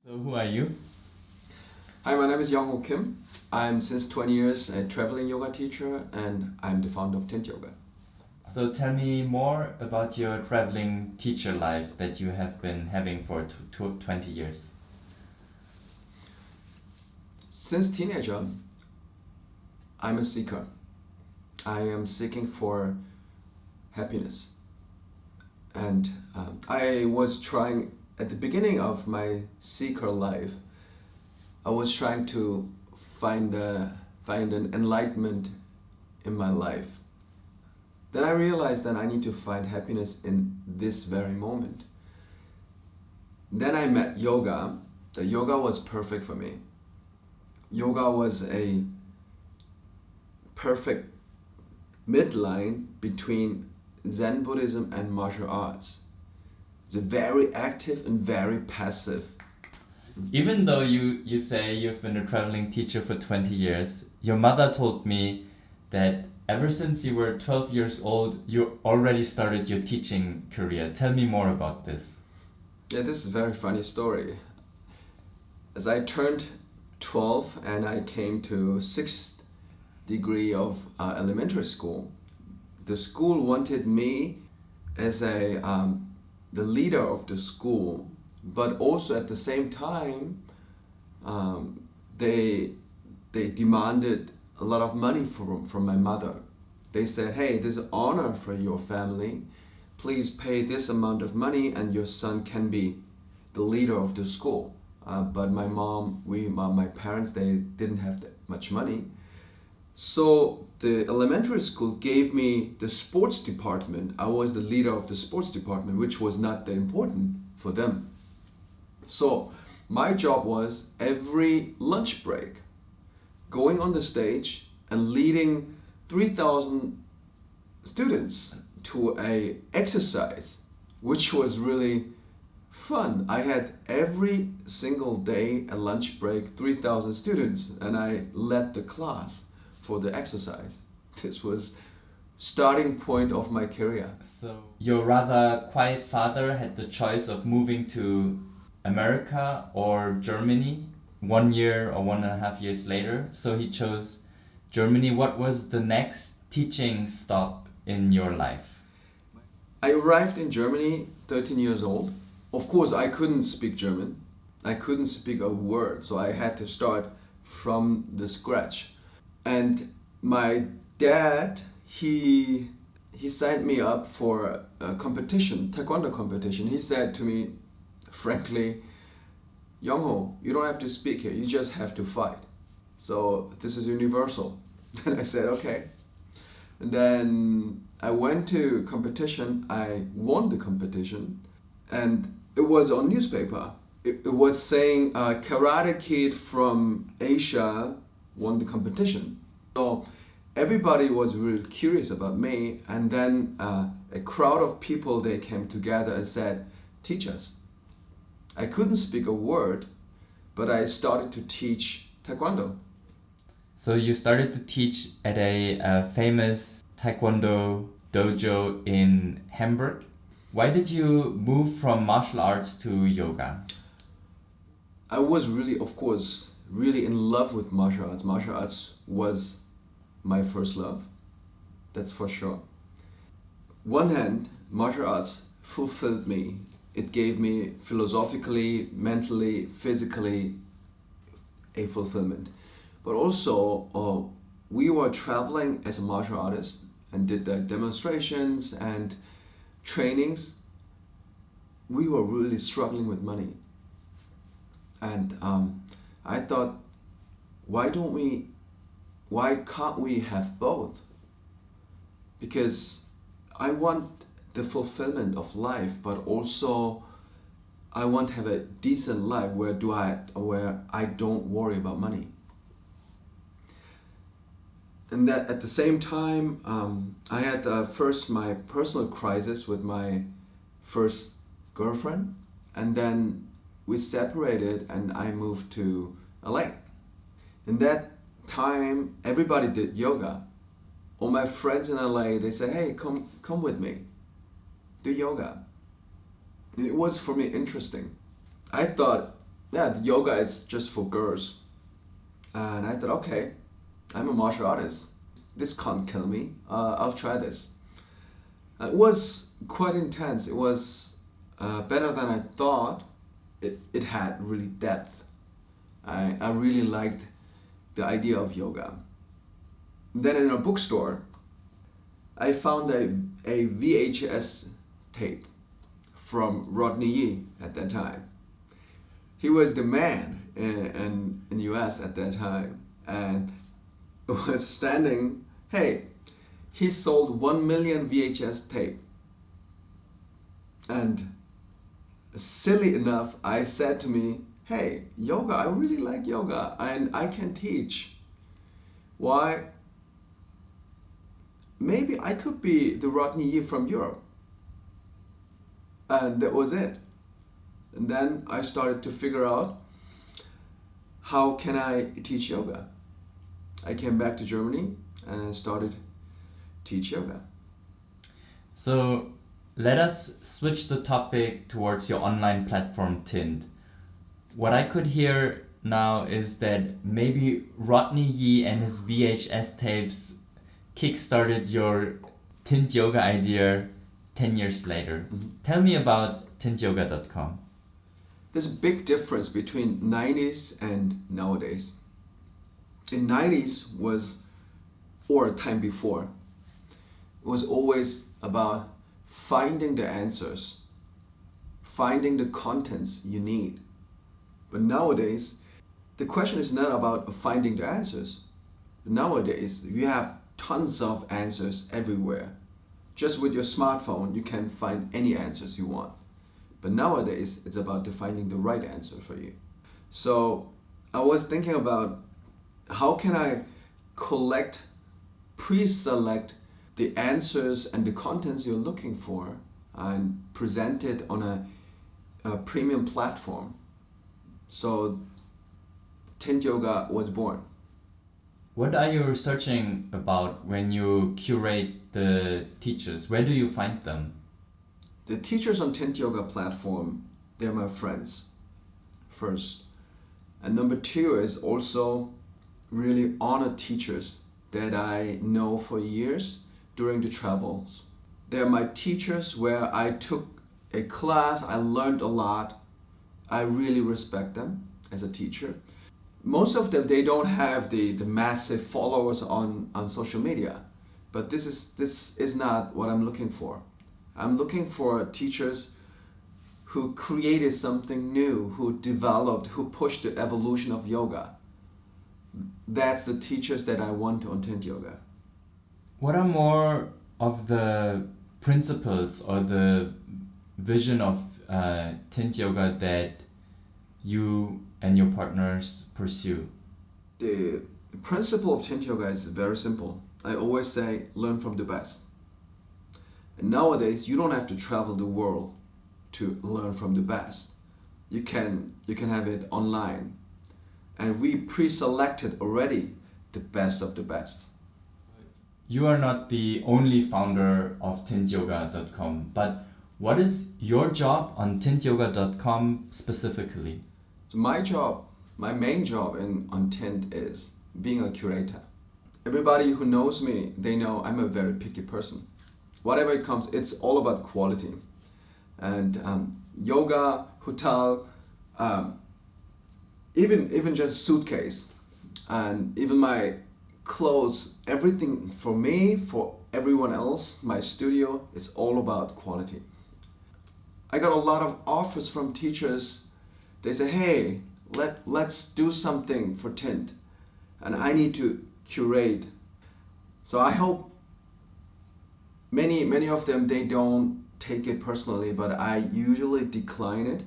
So who are you? Hi, my name is Young Kim. I'm since 20 years a traveling yoga teacher and I'm the founder of Tintyoga. So tell me more about your traveling teacher life that you have been having for 20 years. Since teenager, I'm a seeker. I am seeking for happiness. And I was trying, at the beginning of my seeker life, I was trying to find an enlightenment in my life. Then I realized that I need to find happiness in this very moment. Then I met yoga. The yoga was perfect for me. Yoga was a perfect midline between Zen Buddhism and martial arts. It's very active and very passive. Even though you say you've been a traveling teacher for 20 years, your mother told me that ever since you were 12 years old, you already started your teaching career. Tell me more about this. Yeah, this is a very funny story. As I turned 12 and I came to 6th degree of elementary school, the school wanted me as the leader of the school, but also at the same time, they demanded a lot of money from my mother. They said, hey, this is honor for your family. Please pay this amount of money and your son can be the leader of the school. But my mom, my parents, they didn't have that much money. So the elementary school gave me the sports department. I was the leader of the sports department, which was not that important for them. So my job was every lunch break, going on the stage and leading 3,000 students to a exercise, which was really fun. I had every single day a lunch break, 3,000 students, and I led the class for the exercise. This was starting point of my career. So your rather quiet father had the choice of moving to America or Germany 1 year or 1.5 years later. So he chose Germany. What was the next teaching stop in your life? I arrived in Germany 13 years old. Of course, I couldn't speak German. I couldn't speak a word, so I had to start from the scratch. And my dad, he signed me up for a competition, taekwondo competition. He said to me, frankly, Young-ho, you don't have to speak here, you just have to fight. So this is universal. And I said, okay. And then I went to competition, I won the competition, and it was on newspaper. It was saying Karate Kid from Asia won the competition. So everybody was really curious about me, and then a crowd of people, they came together and said, teach us. I couldn't speak a word, but I started to teach Taekwondo. So you started to teach at a famous Taekwondo dojo in Hamburg. Why did you move from martial arts to yoga? I was really, of course, really in love with martial arts. Martial arts was my first love, that's for sure. One hand, martial arts fulfilled me. It gave me philosophically, mentally, physically a fulfillment. But also, we were traveling as a martial artist and did the demonstrations and trainings. We were really struggling with money. And I thought, why can't we have both? Because I want the fulfillment of life, but also I want to have a decent life where I don't worry about money. And that at the same time, I had first my personal crisis with my first girlfriend, and then we separated and I moved to LA. In that time, everybody did yoga. All my friends in LA, they said, hey, come with me, do yoga. It was for me interesting. I thought, yeah, the yoga is just for girls. And I thought, okay, I'm a martial artist. This can't kill me. I'll try this. It was quite intense. It was better than I thought. It had really depth. I really liked the idea of yoga. Then in a bookstore, I found a VHS tape from Rodney Yee at that time. He was the man in the US at that time, and was standing, hey, he sold 1 million VHS tape. And silly enough, I said to me, hey, yoga, I really like yoga and I can teach. Why? Maybe I could be the Rodney Yee from Europe. And that was it. And then I started to figure out, how can I teach yoga? I came back to Germany and I started to teach yoga. So let us switch the topic towards your online platform TINT. What I could hear now is that maybe Rodney Yee and his VHS tapes kickstarted your Tintyoga idea 10 years later. Mm-hmm. Tell me about Tintyoga.com. There's a big difference between 90s and nowadays. In 90s was, or time before, it was always about finding the answers, finding the contents you need. But nowadays, the question is not about finding the answers. Nowadays, you have tons of answers everywhere. Just with your smartphone, you can find any answers you want. But nowadays, it's about finding the right answer for you. So I was thinking about, how can I collect, pre-select the answers and the contents you're looking for and present it on a premium platform. So Tintyoga was born. What are you researching about when you curate the teachers? Where do you find them? The teachers on Tintyoga platform, they're my friends, first. And number two is also really honored teachers that I know for years during the travels. They're my teachers where I took a class, I learned a lot. I really respect them as a teacher. Most of them, they don't have the massive followers on social media, but this is not what I'm looking for. I'm looking for teachers who created something new, who developed, who pushed the evolution of yoga. That's the teachers that I want on Tintyoga. What are more of the principles or the vision of Tintyoga that you and your partners pursue? The principle of Tintyoga is very simple. I always say, learn from the best. And nowadays, you don't have to travel the world to learn from the best. You can have it online. And we pre-selected already the best of the best. You are not the only founder of Tintyoga.com, but what is your job on Tintyoga.com specifically? So my job, my main job on Tint is being a curator. Everybody who knows me, they know I'm a very picky person. Whatever it comes, it's all about quality. And yoga, hotel, even just suitcase, and even my clothes, everything for me, for everyone else, my studio, it's all about quality. I got a lot of offers from teachers. They say, hey, let's do something for Tint, and I need to curate. So I hope many of them, they don't take it personally, but I usually decline it.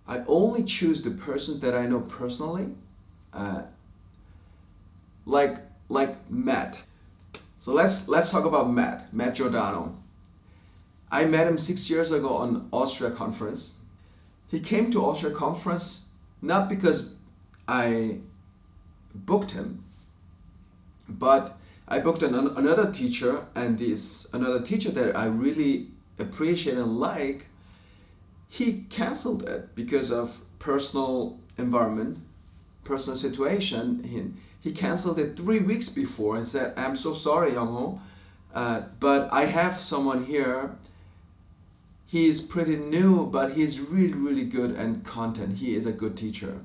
I only choose the persons that I know personally, like Matt. So let's talk about Matt Giordano. I met him 6 years ago on Austria conference. He came to Austria conference not because I booked him, but I booked another teacher, and this another teacher that I really appreciate and like, he canceled it because of personal environment, personal situation, he canceled it 3 weeks before and said, I'm so sorry, Young-ho, but I have someone here. He is pretty new, but he's really, really good at content. He is a good teacher.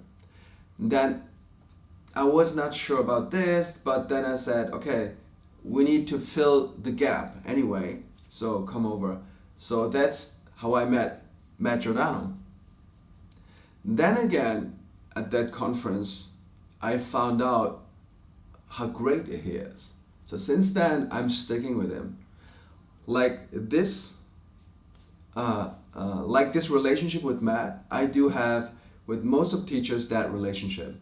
Then I was not sure about this, but then I said, okay, we need to fill the gap anyway, so come over. So that's how I met Matt Giordano. Then again, at that conference, I found out how great he is. So since then, I'm sticking with him. Like this relationship with Matt, I do have with most of teachers that relationship.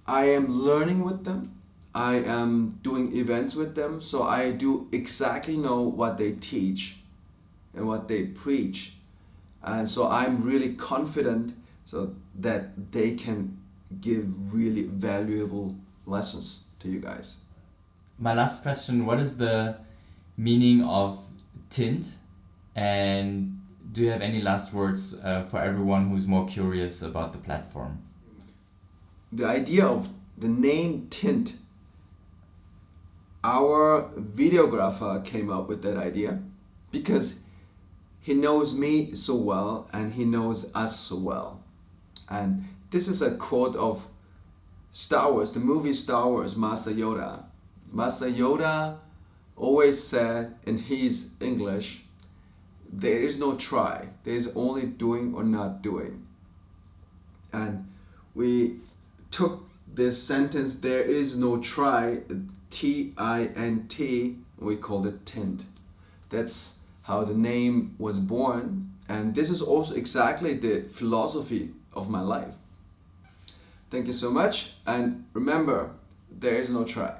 I am learning with them. I am doing events with them, so I do exactly know what they teach and what they preach. And so I'm really confident so that they can give really valuable lessons to you guys. My last question, what is the meaning of TINT? And do you have any last words for everyone who's more curious about the platform? The idea of the name TINT, our videographer came up with that idea because he knows me so well and he knows us so well. And this is a quote of Star Wars, the movie Star Wars, Master Yoda. Master Yoda always said in his English, there is no try, there is only doing or not doing. And we took this sentence, there is no try, T-I-N-T, we called it TINT. That's how the name was born, and this is also exactly the philosophy of my life. Thank you so much, and remember, there is no try.